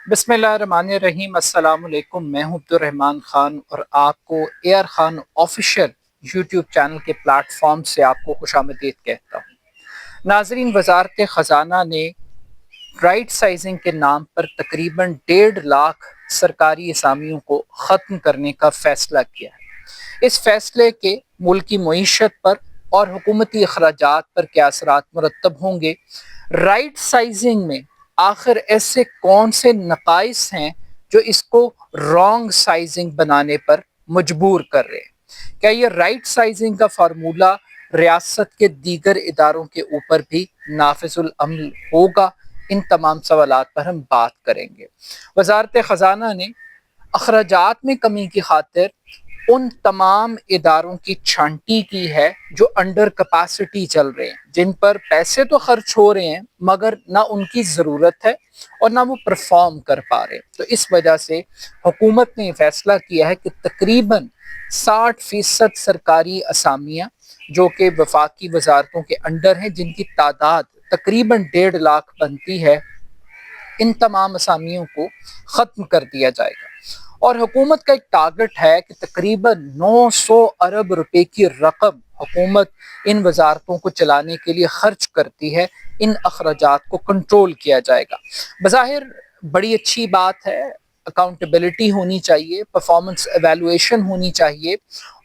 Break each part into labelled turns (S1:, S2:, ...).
S1: बिस्मिल्लाहिर्रहमानिर्रहीम। अस्सलाम वालेकुम। मैं हूं अब्दुर्रहमान खान और आपको AR Khan official YouTube channel के प्लेटफॉर्म से आपको खुशामदीद कहता हूं। नाजरीन, वजारत ख़जाना ने राइट साइजिंग के नाम पर तकरीबन 1.5 लाख सरकारी असामियों को ख़त्म करने का फैसला किया है। इस फैसले के मुल्की मईशत पर और हुकूमती अखराजात पर क्या असरात मुरतब होंगे? राइट साइजिंग में आखिर ऐसे कौन से नकाइस हैं जो इसको रॉन्ग साइजिंग बनाने पर मजबूर कर रहे हैं? क्या ये राइट साइजिंग का फार्मूला रियासत के दीगर इदारों के ऊपर भी नाफिजुल अमल होगा? इन तमाम सवालात पर हम बात करेंगे। वजारत ख़जाना ने अखराजात में कमी की खातिर उन तमाम इदारों की छांटी की है जो अंडर कैपेसिटी चल रहे हैं, जिन पर पैसे तो खर्च हो रहे हैं मगर ना उनकी ज़रूरत है और ना वो परफॉर्म कर पा रहे। तो इस वजह से हुकूमत ने फैसला किया है कि तकरीबन 60% सरकारी असामियाँ जो कि वफाकी वजारतों के अंडर हैं, जिनकी तादाद तकरीबन 1.5 लाख बनती है, इन तमाम असामियों को ख़त्म कर दिया जाएगा। और हुकूमत का एक टारगेट है कि तकरीबन 900 अरब रुपए की रकम हुकूमत इन वजारतों को चलाने के लिए खर्च करती है। इन अखराजात को कंट्रोल किया जाएगा। बज़ाहिर बड़ी अच्छी बात है, अकाउंटेबिलिटी होनी चाहिए, परफॉर्मेंस एवेलुएशन होनी चाहिए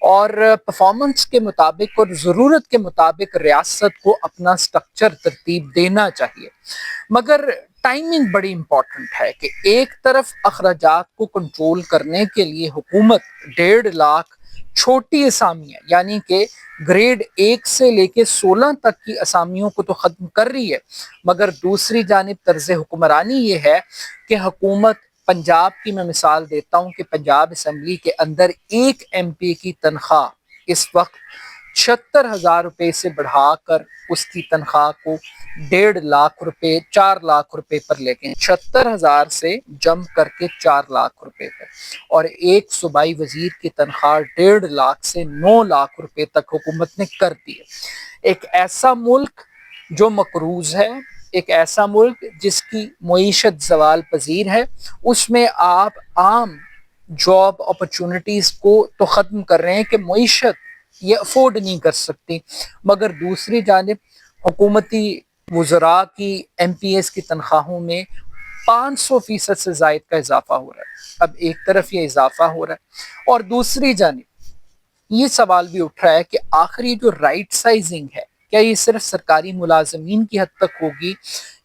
S1: और परफॉर्मेंस के मुताबिक और ज़रूरत के मुताबिक रियासत को अपना स्ट्रक्चर तरतीब देना चाहिए। मगर टाइमिंग बड़ी इंपॉर्टेंट है कि एक तरफ अखराजात को कंट्रोल करने के लिए हुकूमत 1.5 लाख छोटी असामियाँ यानी कि ग्रेड 1 से लेके 16 तक की असामियों को तो ख़त्म कर रही है, मगर दूसरी जानिब तर्ज हुक्मरानी ये है कि हुकूमत पंजाब की मैं मिसाल देता हूँ कि पंजाब असम्बली के अंदर एक MP की तनख्वाह इस वक्त 76,000 रुपये से बढ़ाकर उसकी तनख्वाह को 1.5 लाख रुपए 4 लाख रुपए पर लेके 76,000 से जम करके 4 लाख रुपए पर, और एक सूबाई वजीर की तनख्वाह 1.5 लाख से 9 लाख रुपए तक हुकूमत ने कर दी है। एक ऐसा मुल्क जो मकरूज है, एक ऐसा मुल्क जिसकी मईशत जवाल पजीर है, उसमें आप आम जॉब अपॉर्चुनिटीज को तो ख़त्म कर रहे हैं कि मईशत ये अफोर्ड नहीं कर सकती, मगर दूसरी जानिब हुकूमती वज़रा की MPs की तनख्वाहों में 500% से ज़ायद का इजाफा हो रहा है। अब एक तरफ ये इजाफा हो रहा है और दूसरी जानिब ये सवाल भी उठ रहा है कि आखिर ये जो राइट साइजिंग है, क्या ये सिर्फ सरकारी मुलाजमीन की हद तक होगी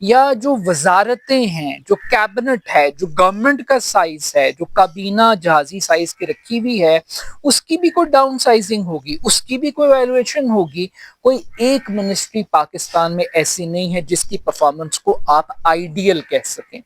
S1: या जो वजारतें हैं, जो कैबिनेट है, जो गवर्नमेंट का साइज है, जो काबीना जहाजी साइज की रखी हुई है, उसकी भी कोई डाउन साइजिंग होगी, उसकी भी कोई वैल्यूएशन होगी? कोई एक मिनिस्ट्री पाकिस्तान में ऐसी नहीं है जिसकी परफॉर्मेंस को आप आइडियल कह सकें।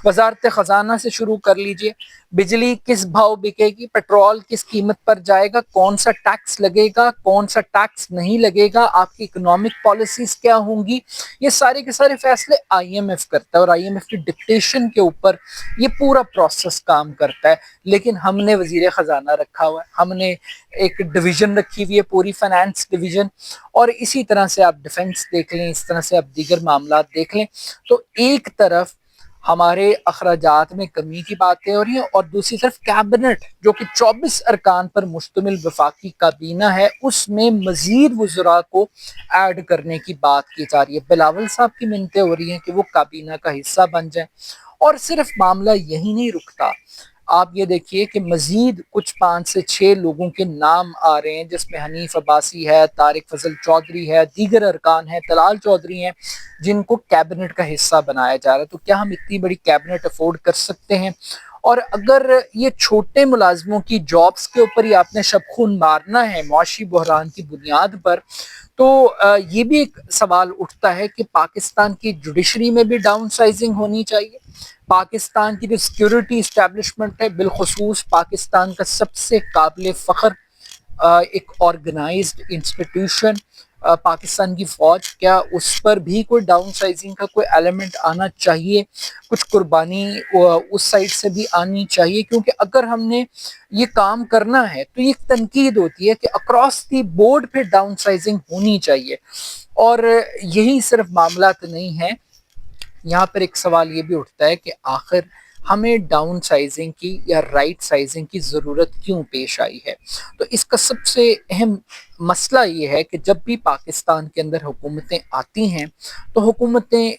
S1: वजारत खजाना से शुरू कर लीजिए, बिजली किस भाव बिकेगी, पेट्रोल किस कीमत पर जाएगा, कौन सा टैक्स लगेगा, कौन सा टैक्स नहीं लगेगा, आपकी इकोनॉमिक पॉलिसीज क्या होंगी, ये सारे के सारे फैसले IMF करता है और IMF की डिक्टेशन के ऊपर ये पूरा प्रोसेस काम करता है। लेकिन हमने वजीर खजाना रखा हुआ है, हमने एक डिवीजन रखी हुई है, पूरी फाइनेंस डिवीजन, और इसी तरह से आप डिफेंस देख लें, इस तरह से आप दीगर मामला देख लें, तो एक तरफ हमारे अखराजात में कमी की बातें हो रही हैं और दूसरी तरफ कैबिनेट जो कि 24 अरकान पर मुश्तमिल वफाकी काबीना है, उसमें मजीद वज़रा को ऐड करने की बात की जा रही है। बिलावल साहब की मिन्नतें हो रही हैं कि वो काबीना का हिस्सा बन जाएं। और सिर्फ मामला यही नहीं रुकता, आप ये देखिए कि मजीद कुछ 5 से 6 लोगों के नाम आ रहे हैं, जिसमें हनीफ अब्बासी है, तारिक फजल चौधरी है, दीगर अरकान है, तलाल चौधरी हैं, जिनको कैबिनेट का हिस्सा बनाया जा रहा है। तो क्या हम इतनी बड़ी कैबिनेट अफोर्ड कर सकते हैं? और अगर ये छोटे मुलाजमों की जॉब्स के ऊपर ही आपने शबखून मारना है मुआशी बहरान की बुनियाद पर, तो ये भी एक सवाल उठता है कि पाकिस्तान की जुडिशरी में भी डाउन साइजिंग होनी चाहिए। पाकिस्तान की जो सिक्योरिटी इस्टेब्लिशमेंट है, बिलखुसूस पाकिस्तान का सबसे काबिल फ़ख्र एक ऑर्गेनाइज्ड इंस्टीट्यूशन पाकिस्तान की फौज, क्या उस पर भी कोई डाउन साइजिंग का कोई एलिमेंट आना चाहिए? कुछ कुर्बानी उस साइड से भी आनी चाहिए, क्योंकि अगर हमने ये काम करना है तो ये तनकीद होती है कि अक्रॉस दी बोर्ड पे डाउन साइजिंग होनी चाहिए। और यही सिर्फ मामला नहीं है, यहाँ पर एक सवाल ये भी उठता है कि आखिर ہمیں ڈاؤن سائزنگ کی یا رائٹ سائزنگ کی ضرورت کیوں پیش آئی ہے؟ تو اس کا سب سے اہم مسئلہ یہ ہے کہ جب بھی پاکستان کے اندر حکومتیں آتی ہیں تو حکومتیں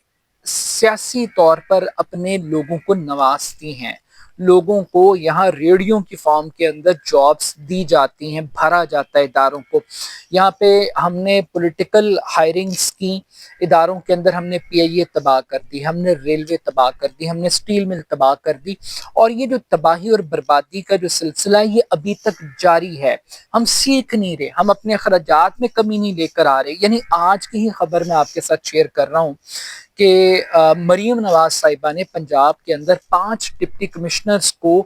S1: سیاسی طور پر اپنے لوگوں کو نوازتی ہیں، لوگوں کو یہاں ریڈیو کی فارم کے اندر جابس دی جاتی ہیں، بھرا جاتا ہے اداروں کو۔ یہاں پہ ہم نے پولیٹیکل ہائرنگز کی، اداروں کے اندر ہم نے پی آئی اے تباہ کر دی، ہم نے ریلوے تباہ کر دی، ہم نے اسٹیل مل تباہ کر دی، اور یہ جو تباہی اور بربادی کا جو سلسلہ ہے یہ ابھی تک جاری ہے۔ ہم سیکھ نہیں رہے، ہم اپنے اخراجات میں کمی نہیں لے کر آ رہے۔ یعنی آج کی ہی خبر میں آپ کے ساتھ شیئر کر رہا ہوں کہ مریم نواز صاحبہ نے پنجاب کے اندر 5 ڈپٹی کمشنرز کو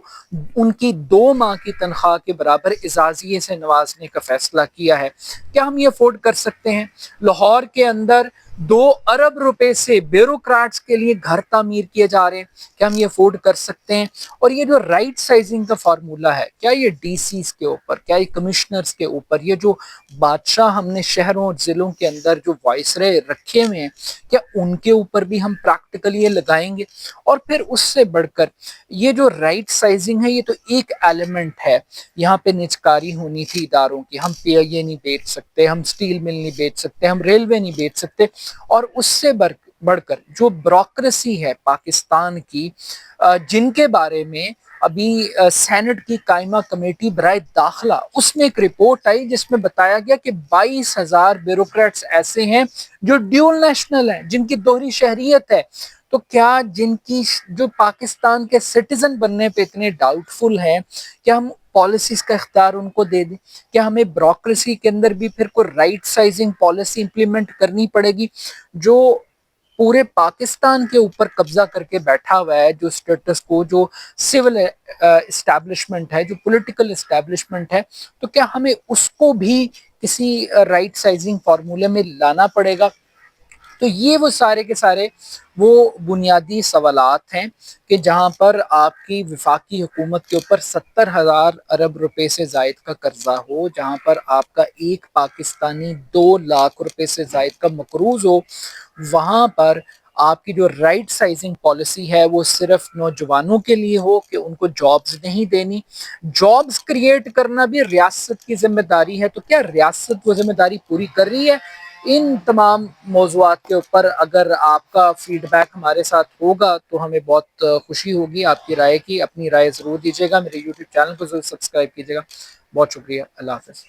S1: ان کی 2 ماہ کی تنخواہ کے برابر اعزازیے سے نوازنے کا فیصلہ کیا ہے۔ کیا ہم یہ افورڈ کر سکتے ہیں؟ لاہور کے اندر 2 ارب روپے سے بیوروکریٹس کے لیے گھر تعمیر کیے جا رہے ہیں، کیا ہم یہ افورڈ کر سکتے ہیں؟ اور یہ جو رائٹ سائزنگ کا فارمولہ ہے، کیا یہ ڈی سیز کے اوپر، کیا یہ کمشنرز کے اوپر، یہ جو بادشاہ ہم نے شہروں اور ضلعوں کے اندر جو وائسرے رکھے ہوئے ہیں، کیا ان کے اوپر بھی ہم پریکٹیکلی یہ لگائیں گے؟ اور پھر اس سے بڑھ کر یہ جو رائٹ سائزنگ ہے یہ تو ایک ایلیمنٹ ہے، یہاں پہ نجکاری ہونی تھی اداروں کی، ہم پی آئی اے نہیں بیچ سکتے، ہم اسٹیل مل نہیں بیچ سکتے، ہم ریلوے نہیں بیچ سکتے، اور اس سے بڑھ کر جو بیوروکریسی ہے پاکستان کی، جن کے بارے میں ابھی سینٹ کی قائمہ کمیٹی برائے داخلہ اس میں ایک رپورٹ آئی جس میں بتایا گیا کہ 22,000 بیوروکریٹس ایسے ہیں جو ڈیول نیشنل ہیں، جن کی دوہری شہریت ہے۔ تو کیا جن کی جو پاکستان کے سٹیزن بننے پہ اتنے ڈاؤٹ فل ہیں، کیا ہم پالیسیز کا اختیار ان کو دے دیں؟ کیا ہمیں بیوروکریسی کے اندر بھی پھر کوئی رائٹ سائزنگ پالیسی امپلیمنٹ کرنی پڑے گی؟ جو پورے پاکستان کے اوپر قبضہ کر کے بیٹھا ہوا ہے، جو اسٹیٹس کو، جو سول اسٹیبلشمنٹ ہے، جو پولیٹیکل اسٹیبلشمنٹ ہے، تو کیا ہمیں اس کو بھی کسی رائٹ سائزنگ فارمولے میں لانا پڑے گا؟ تو یہ وہ سارے کے سارے وہ بنیادی سوالات ہیں کہ جہاں پر آپ کی وفاقی حکومت کے اوپر 70,000 ارب روپے سے زائد کا قرضہ ہو، جہاں پر آپ کا ایک پاکستانی 2 لاکھ روپے سے زائد کا مقروض ہو، وہاں پر آپ کی جو رائٹ سائزنگ پالیسی ہے وہ صرف نوجوانوں کے لیے ہو کہ ان کو جابز نہیں دینی۔ جابز کریٹ کرنا بھی ریاست کی ذمہ داری ہے، تو کیا ریاست وہ ذمہ داری پوری کر رہی ہے؟ ان تمام موضوعات کے اوپر اگر آپ کا فیڈ بیک ہمارے ساتھ ہوگا تو ہمیں بہت خوشی ہوگی آپ کی رائے کی۔ اپنی رائے ضرور دیجیے گا، میرے یوٹیوب چینل کو ضرور سبسکرائب کیجیے گا۔ بہت شکریہ، اللہ حافظ۔